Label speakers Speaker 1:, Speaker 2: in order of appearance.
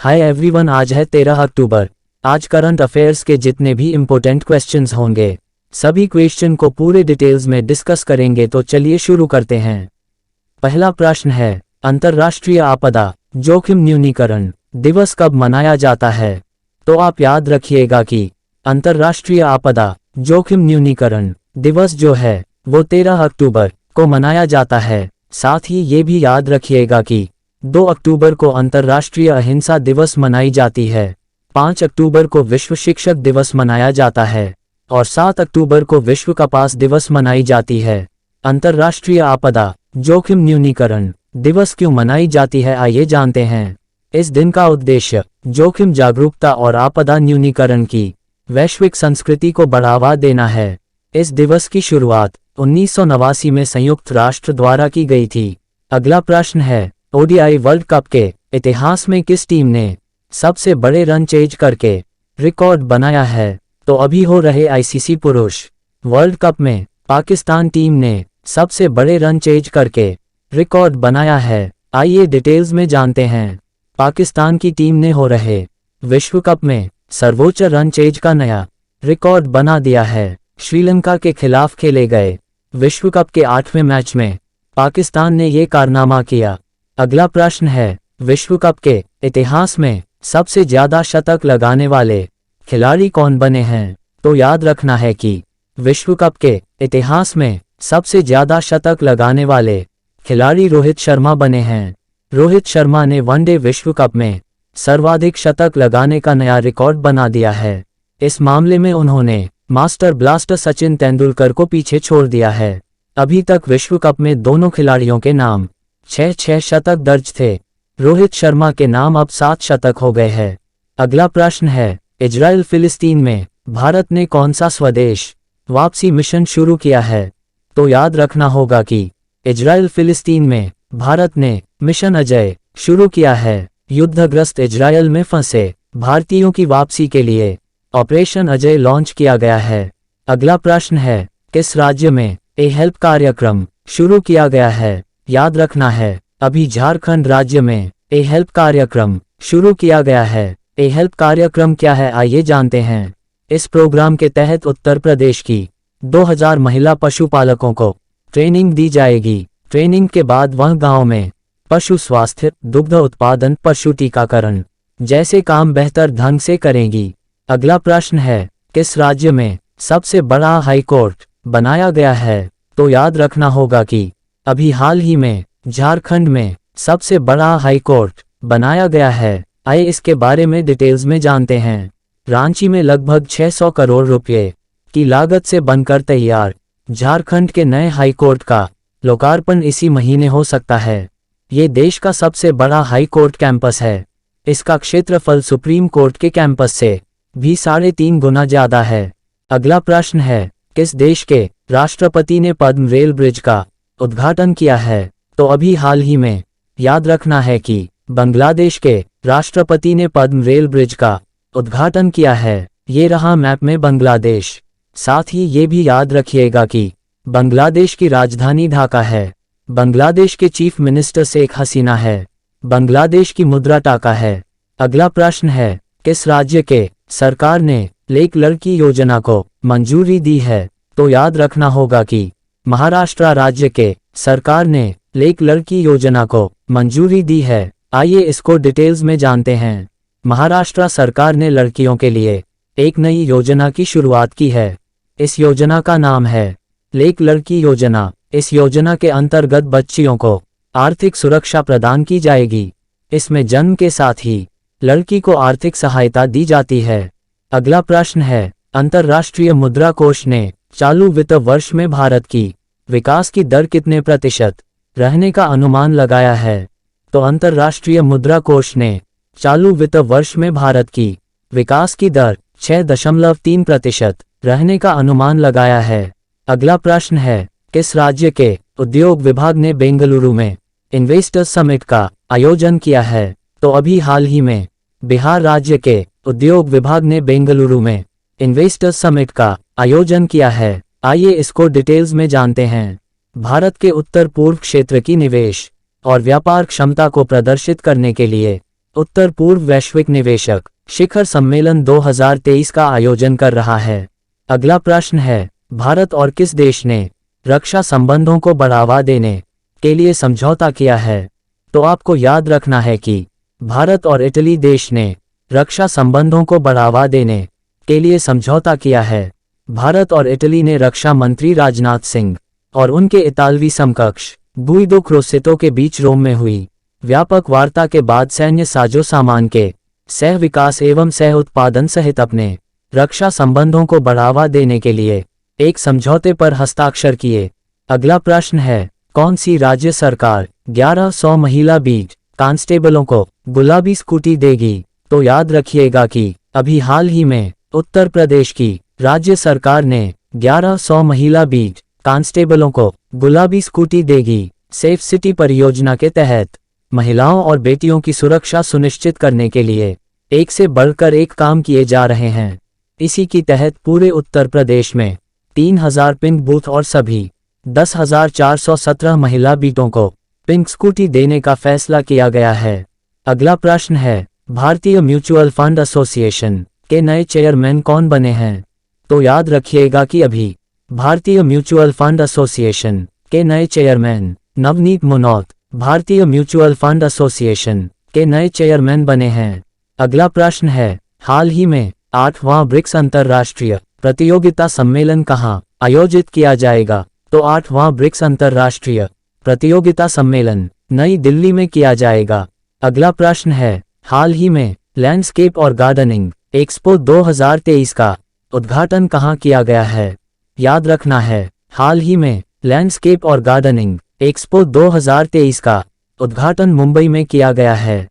Speaker 1: Hi everyone, आज है 13 अक्टूबर। आज करंट अफेयर्स के जितने भी इम्पोर्टेंट क्वेश्चंस होंगे सभी क्वेश्चन को पूरे डिटेल्स में डिस्कस करेंगे। तो चलिए शुरू करते हैं। पहला प्रश्न है, अंतर्राष्ट्रीय आपदा जोखिम न्यूनीकरण दिवस कब मनाया जाता है? तो आप याद रखिएगा कि अंतर्राष्ट्रीय आपदा जोखिम न्यूनीकरण दिवस जो है वो 13 अक्टूबर को मनाया जाता है। साथ ही ये भी याद रखिएगा कि 2 अक्टूबर को अंतर्राष्ट्रीय अहिंसा दिवस मनाई जाती है, 5 अक्टूबर को विश्व शिक्षक दिवस मनाया जाता है और 7 अक्टूबर को विश्व कपास दिवस मनाई जाती है। अंतर्राष्ट्रीय आपदा जोखिम न्यूनीकरण दिवस क्यों मनाई जाती है, आइए जानते हैं। इस दिन का उद्देश्य जोखिम जागरूकता और आपदा न्यूनीकरण की वैश्विक संस्कृति को बढ़ावा देना है। इस दिवस की शुरुआत 1989 में संयुक्त राष्ट्र द्वारा की गई थी। अगला प्रश्न है, ओडीआई वर्ल्ड कप के इतिहास में किस टीम ने सबसे बड़े रन चेज करके रिकॉर्ड बनाया है? तो अभी हो रहे आईसीसी पुरुष वर्ल्ड कप में पाकिस्तान टीम ने सबसे बड़े रन चेज करके रिकॉर्ड बनाया है। आइए डिटेल्स में जानते हैं। पाकिस्तान की टीम ने हो रहे विश्व कप में सर्वोच्च रन चेज का नया रिकॉर्ड बना दिया है। श्रीलंका के खिलाफ खेले गए विश्व कप के 8वें मैच में पाकिस्तान ने ये कारनामा किया। अगला प्रश्न है, विश्व कप के इतिहास में सबसे ज्यादा शतक लगाने वाले खिलाड़ी कौन बने हैं? तो याद रखना है कि विश्व कप के इतिहास में सबसे ज्यादा शतक लगाने वाले खिलाड़ी रोहित शर्मा बने हैं। रोहित शर्मा ने वनडे विश्व कप में सर्वाधिक शतक लगाने का नया रिकॉर्ड बना दिया है। इस मामले में उन्होंने मास्टर ब्लास्टर सचिन तेंदुलकर को पीछे छोड़ दिया है। अभी तक विश्व कप में दोनों खिलाड़ियों के नाम 6 शतक दर्ज थे। रोहित शर्मा के नाम अब 7 शतक हो गए हैं। अगला प्रश्न है, इजराइल फिलिस्तीन में भारत ने कौन सा स्वदेश वापसी मिशन शुरू किया है? तो याद रखना होगा कि इजराइल फिलिस्तीन में भारत ने मिशन अजय शुरू किया है। युद्धग्रस्त इजराइल में फंसे भारतीयों की वापसी के लिए ऑपरेशन अजय लॉन्च किया गया है। अगला प्रश्न है, किस राज्य में ए हेल्प कार्यक्रम शुरू किया गया है? याद रखना है, अभी झारखंड राज्य में ए हेल्प कार्यक्रम शुरू किया गया है। ए हेल्प कार्यक्रम क्या है, आइए जानते हैं। इस प्रोग्राम के तहत उत्तर प्रदेश की 2000 महिला पशुपालकों को ट्रेनिंग दी जाएगी। ट्रेनिंग के बाद वह गांव में पशु स्वास्थ्य, दुग्ध उत्पादन, पशु टीकाकरण जैसे काम बेहतर ढंग से करेंगी। अगला प्रश्न है, किस राज्य में सबसे बड़ा हाई कोर्ट बनाया गया है? तो याद रखना होगा कि अभी हाल ही में झारखंड में सबसे बड़ा हाई कोर्ट बनाया गया है। आइए इसके बारे में डिटेल्स में जानते हैं। रांची में लगभग 600 करोड़ रुपए की लागत से बनकर तैयार झारखंड के नए हाई कोर्ट का लोकार्पण इसी महीने हो सकता है। ये देश का सबसे बड़ा हाई कोर्ट कैंपस है। इसका क्षेत्रफल सुप्रीम कोर्ट के कैंपस से भी 3.5 गुना ज्यादा है। अगला प्रश्न है, किस देश के राष्ट्रपति ने पद्म रेल ब्रिज का उद्घाटन किया है? तो अभी हाल ही में याद रखना है कि बांग्लादेश के राष्ट्रपति ने पद्म रेल ब्रिज का उद्घाटन किया है। ये रहा मैप में बांग्लादेश। साथ ही ये भी याद रखिएगा कि बांग्लादेश की राजधानी ढाका है। बांग्लादेश के चीफ मिनिस्टर शेख हसीना है। बांग्लादेश की मुद्रा टाका है। अगला प्रश्न है, किस राज्य के सरकार ने लेक लड़की योजना को मंजूरी दी है? तो याद रखना होगा कि महाराष्ट्र राज्य के सरकार ने लेक लड़की योजना को मंजूरी दी है। आइए इसको डिटेल्स में जानते हैं। महाराष्ट्र सरकार ने लड़कियों के लिए एक नई योजना की शुरुआत की है। इस योजना का नाम है लेक लड़की योजना। इस योजना के अंतर्गत बच्चियों को आर्थिक सुरक्षा प्रदान की जाएगी। इसमें जन्म के साथ ही लड़की को आर्थिक सहायता दी जाती है। अगला प्रश्न है, अंतर्राष्ट्रीय मुद्रा कोष ने चालू वित्त वर्ष में भारत की विकास की दर कितने प्रतिशत रहने का अनुमान लगाया है? तो अंतर्राष्ट्रीय मुद्रा कोष ने चालू वित्त वर्ष में भारत की विकास की दर 6.3% रहने का अनुमान लगाया है। अगला प्रश्न है, किस राज्य के उद्योग विभाग ने बेंगलुरु में इन्वेस्टर्स समिट का आयोजन किया है? तो अभी हाल ही में बिहार राज्य के उद्योग विभाग ने बेंगलुरु में इन्वेस्टर्स समिट का आयोजन किया है। आइए इसको डिटेल्स में जानते हैं। भारत के उत्तर पूर्व क्षेत्र की निवेश और व्यापार क्षमता को प्रदर्शित करने के लिए उत्तर पूर्व वैश्विक निवेशक शिखर सम्मेलन 2023 का आयोजन कर रहा है। अगला प्रश्न है, भारत और किस देश ने रक्षा संबंधों को बढ़ावा देने के लिए समझौता किया है? तो आपको याद रखना है कि भारत और इटली देश ने रक्षा संबंधों को बढ़ावा देने के लिए समझौता किया है। भारत और इटली ने रक्षा मंत्री राजनाथ सिंह और उनके इतालवी समकक्ष गुइदो क्रोसेतो के बीच रोम में हुई व्यापक वार्ता के बाद सैन्य साजो सामान के सह विकास एवं सह उत्पादन सहित अपने रक्षा संबंधों को बढ़ावा देने के लिए एक समझौते पर हस्ताक्षर किए। अगला प्रश्न है, कौन सी राज्य सरकार 1100 महिला बीट कांस्टेबलों को गुलाबी स्कूटी देगी? तो याद रखिएगा कि अभी हाल ही में उत्तर प्रदेश की राज्य सरकार ने 1100 महिला बीट कांस्टेबलों को गुलाबी स्कूटी देगी। सेफ सिटी परियोजना के तहत महिलाओं और बेटियों की सुरक्षा सुनिश्चित करने के लिए एक से बढ़कर एक काम किए जा रहे हैं। इसी की तहत पूरे उत्तर प्रदेश में 3000 पिंक बूथ और सभी 10,417 महिला बीटों को पिंक स्कूटी देने का फैसला किया गया है। अगला प्रश्न है, भारतीय म्यूचुअल फंड एसोसिएशन के नए चेयरमैन कौन बने हैं? तो याद रखिएगा कि अभी भारतीय म्यूचुअल फंड एसोसिएशन के नए चेयरमैन नवनीत मुनोत भारतीय म्यूचुअल फंड एसोसिएशन के नए चेयरमैन बने हैं। अगला प्रश्न है, हाल ही में 8वां ब्रिक्स अंतर्राष्ट्रीय प्रतियोगिता सम्मेलन कहाँ आयोजित किया जाएगा? तो 8वां ब्रिक्स अंतर्राष्ट्रीय प्रतियोगिता सम्मेलन नई दिल्ली में किया जाएगा। अगला प्रश्न है, हाल ही में लैंडस्केप और गार्डनिंग एक्सपो 2023 का उद्घाटन कहाँ किया गया है? याद रखना है, हाल ही में लैंडस्केप और गार्डनिंग एक्सपो 2023 का उद्घाटन मुंबई में किया गया है।